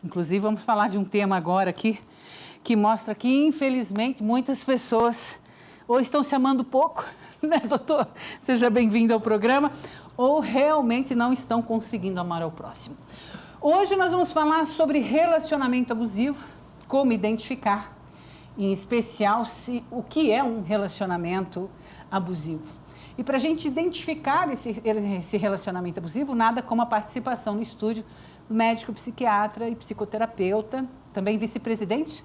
Inclusive, vamos falar de um tema agora aqui que mostra que, infelizmente, muitas pessoas ou estão se amando pouco, né, doutor? Seja bem-vindo ao programa, ou realmente não estão conseguindo amar ao próximo. Hoje nós vamos falar sobre relacionamento abusivo, como identificar, em especial o que é um relacionamento abusivo. E para a gente identificar esse relacionamento abusivo, nada como a participação no estúdio do médico psiquiatra e psicoterapeuta, também vice-presidente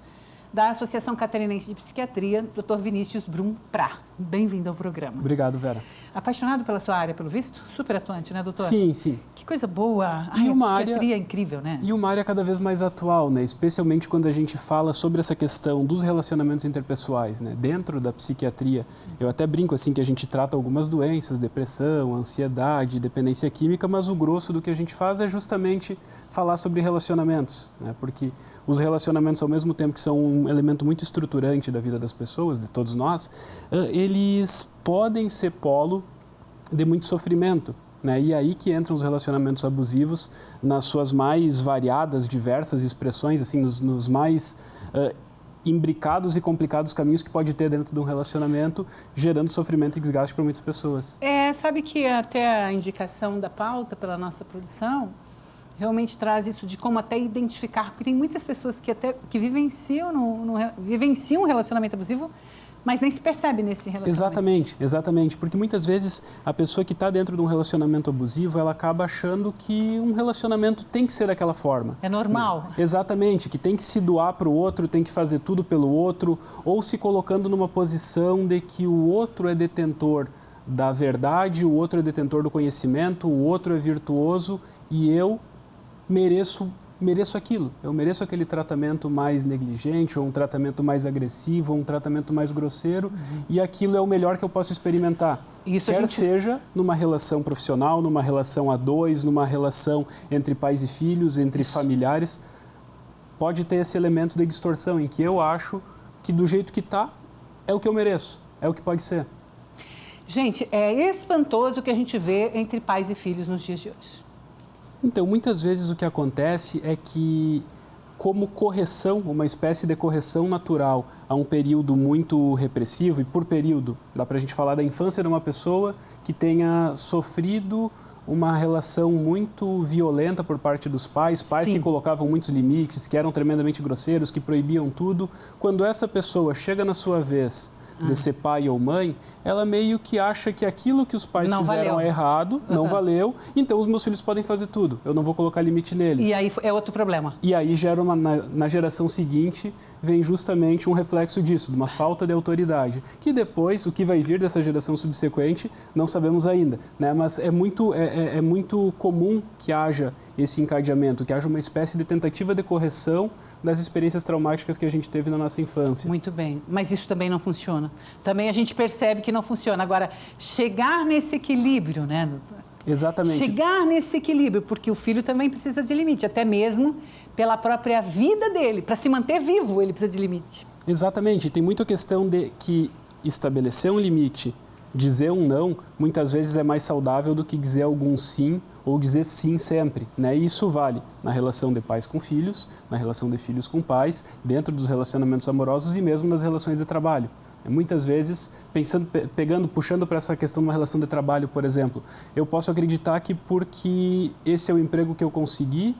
da Associação Catarinense de Psiquiatria, Dr. Vinícius Brum Prá. Bem-vindo ao programa. Obrigado, Vera. Apaixonado pela sua área, pelo visto? Super atuante, né, doutor? Sim, sim. Que coisa boa. E a uma psiquiatria área, é incrível, né? E uma área cada vez mais atual, né? Especialmente quando a gente fala sobre essa questão dos relacionamentos interpessoais, né? Dentro da psiquiatria, eu até brinco assim que a gente trata algumas doenças, depressão, ansiedade, dependência química, mas o grosso do que a gente faz é justamente falar sobre relacionamentos, né? Porque os relacionamentos, ao mesmo tempo que são um elemento muito estruturante da vida das pessoas, de todos nós, eles podem ser polo de muito sofrimento, né? E aí que entram os relacionamentos abusivos nas suas mais variadas, diversas expressões, assim, nos mais imbricados e complicados caminhos que pode ter dentro de um relacionamento, gerando sofrimento e desgaste para muitas pessoas. Sabe que até a indicação da pauta pela nossa produção realmente traz isso de como até identificar, porque tem muitas pessoas que vivenciam um relacionamento abusivo, mas nem se percebe nesse relacionamento. Exatamente, porque muitas vezes a pessoa que está dentro de um relacionamento abusivo, ela acaba achando que um relacionamento tem que ser daquela forma. É normal. Exatamente, que tem que se doar para o outro, tem que fazer tudo pelo outro, ou se colocando numa posição de que o outro é detentor da verdade, o outro é detentor do conhecimento, o outro é virtuoso e eu mereço aquilo, eu mereço aquele tratamento mais negligente, ou um tratamento mais agressivo, ou um tratamento mais grosseiro, e aquilo é o melhor que eu posso experimentar. Seja numa relação profissional, numa relação a dois, numa relação entre pais e filhos, entre familiares, pode ter esse elemento de distorção, em que eu acho que do jeito que está, é o que eu mereço, é o que pode ser. Gente, é espantoso o que a gente vê entre pais e filhos nos dias de hoje. Então, muitas vezes o que acontece é que, como correção, uma espécie de correção natural a um período muito repressivo, e por período, dá para a gente falar da infância de uma pessoa que tenha sofrido uma relação muito violenta por parte dos pais Sim. Que colocavam muitos limites, que eram tremendamente grosseiros, que proibiam tudo. Quando essa pessoa chega na sua vez de ser pai ou mãe, ela meio que acha que aquilo que os pais fizeram é errado, não valeu, então os meus filhos podem fazer tudo, eu não vou colocar limite neles. E aí é outro problema. E aí gera na geração seguinte, vem justamente um reflexo disso, de uma falta de autoridade, que depois, o que vai vir dessa geração subsequente, não sabemos ainda, né? Mas é muito comum que haja esse encadeamento, que haja uma espécie de tentativa de correção das experiências traumáticas que a gente teve na nossa infância. Muito bem, mas isso também não funciona. Também a gente percebe que não funciona. Agora, chegar nesse equilíbrio, né, doutor? Exatamente. Chegar nesse equilíbrio, porque o filho também precisa de limite, até mesmo pela própria vida dele. Para se manter vivo, ele precisa de limite. Exatamente. Tem muita questão de que estabelecer um limite, dizer um não, muitas vezes é mais saudável do que dizer algum sim ou dizer sim sempre, né? E isso vale na relação de pais com filhos, na relação de filhos com pais, dentro dos relacionamentos amorosos e mesmo nas relações de trabalho. Muitas vezes, puxando para essa questão de uma relação de trabalho, por exemplo, eu posso acreditar que porque esse é o emprego que eu consegui,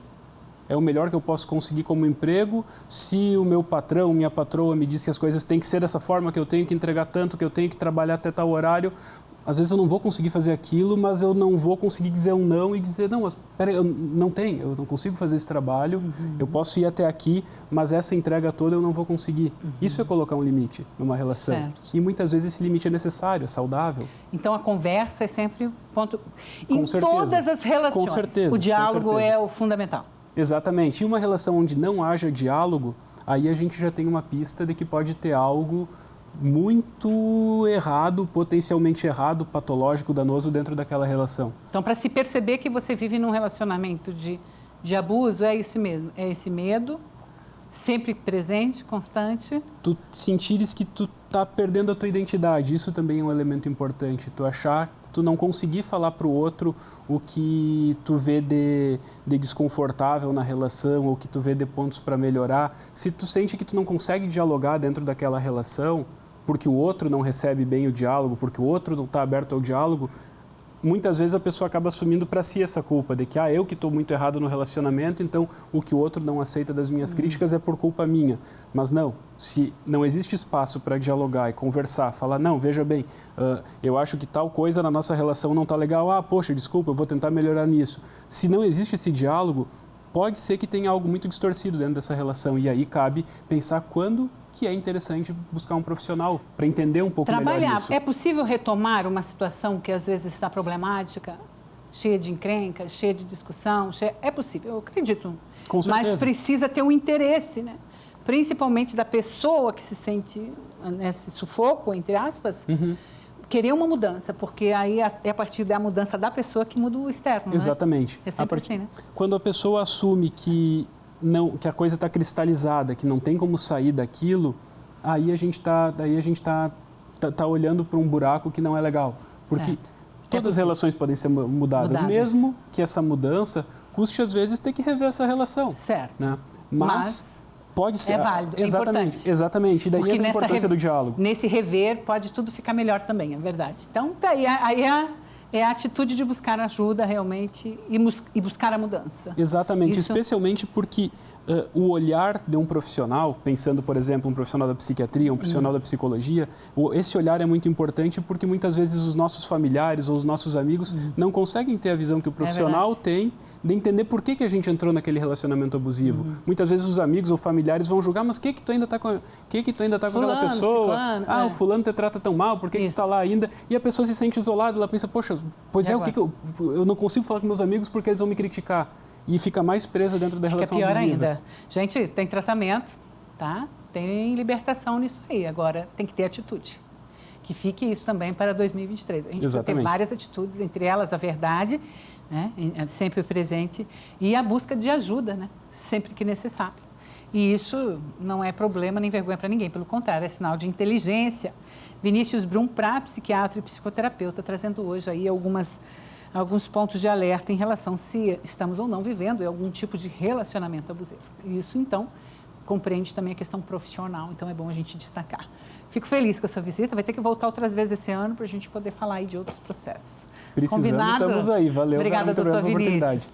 é o melhor que eu posso conseguir como emprego, se o meu patrão, minha patroa me diz que as coisas têm que ser dessa forma, que eu tenho que entregar tanto, que eu tenho que trabalhar até tal horário, às vezes eu não vou conseguir fazer aquilo, mas eu não vou conseguir dizer um não e dizer, não, mas peraí, eu não consigo fazer esse trabalho, eu posso ir até aqui, mas essa entrega toda eu não vou conseguir. Isso é colocar um limite numa relação. Certo. E muitas vezes esse limite é necessário, é saudável. Então a conversa é sempre o ponto. Com certeza. Todas as relações, Com certeza, o diálogo com certeza. é o fundamental. Exatamente. E uma relação onde não haja diálogo, aí a gente já tem uma pista de que pode ter algo muito errado, potencialmente errado, patológico, danoso dentro daquela relação. Então, para se perceber que você vive num relacionamento de abuso, é isso mesmo, é esse medo, sempre presente, constante. Tu sentires que tu tá perdendo a tua identidade, isso também é um elemento importante. Tu achar tu não conseguir falar para o outro o que tu vê de desconfortável na relação ou que tu vê de pontos para melhorar, se tu sente que tu não consegue dialogar dentro daquela relação porque o outro não recebe bem o diálogo, porque o outro não está aberto ao diálogo, muitas vezes a pessoa acaba assumindo para si essa culpa de que eu que estou muito errado no relacionamento, então o que o outro não aceita das minhas críticas é por culpa minha. Mas não, se não existe espaço para dialogar e conversar, falar, não, veja bem, eu acho que tal coisa na nossa relação não está legal, poxa, desculpa, eu vou tentar melhorar nisso. Se não existe esse diálogo, pode ser que tenha algo muito distorcido dentro dessa relação e aí cabe pensar quando que é interessante buscar um profissional para entender um pouco melhor isso. É possível retomar uma situação que às vezes está problemática, cheia de encrencas, cheia de discussão? É possível, eu acredito. Com certeza. Mas precisa ter um interesse, né? Principalmente da pessoa que se sente nesse sufoco, entre aspas, querer uma mudança, porque aí é a partir da mudança da pessoa que muda o externo, Exatamente. É sempre assim, né? Quando a pessoa assume que a coisa está cristalizada, que não tem como sair daquilo, aí a gente tá olhando para um buraco que não é legal. Porque todas as relações podem ser mudadas, mesmo que essa mudança custe, às vezes, ter que rever essa relação. Certo. Né? Mas pode ser. É válido, é importante. Exatamente. E daí porque a importância do diálogo. Nesse rever, pode tudo ficar melhor também, é verdade. Então, aí é a atitude de buscar ajuda realmente e buscar a mudança. Exatamente, especialmente porque o olhar de um profissional, pensando, por exemplo, um profissional da psiquiatria, um profissional da psicologia, esse olhar é muito importante porque muitas vezes os nossos familiares ou os nossos amigos não conseguem ter a visão que o profissional tem de entender por que a gente entrou naquele relacionamento abusivo. Muitas vezes os amigos ou familiares vão julgar, mas que tu ainda está com aquela pessoa? O fulano te trata tão mal, por que tu está lá ainda? E a pessoa se sente isolada, ela pensa, poxa, eu não consigo falar com meus amigos porque eles vão me criticar. E fica mais presa dentro da relação abusiva. Fica pior ainda. Gente, tem tratamento, tá? Tem libertação nisso aí. Agora, tem que ter atitude. Que fique isso também para 2023. A gente precisa ter várias atitudes, entre elas a verdade, né? Sempre presente, e a busca de ajuda, né? Sempre que necessário. E isso não é problema nem vergonha para ninguém, pelo contrário, é sinal de inteligência. Vinícius Brum, psiquiatra e psicoterapeuta, trazendo hoje aí alguns pontos de alerta em relação se estamos ou não vivendo em algum tipo de relacionamento abusivo. Isso, então, compreende também a questão profissional, então é bom a gente destacar. Fico feliz com a sua visita, vai ter que voltar outras vezes esse ano para a gente poder falar aí de outros processos. Precisando, Combinado? estamos aí. Valeu. Obrigada, doutor Vinícius.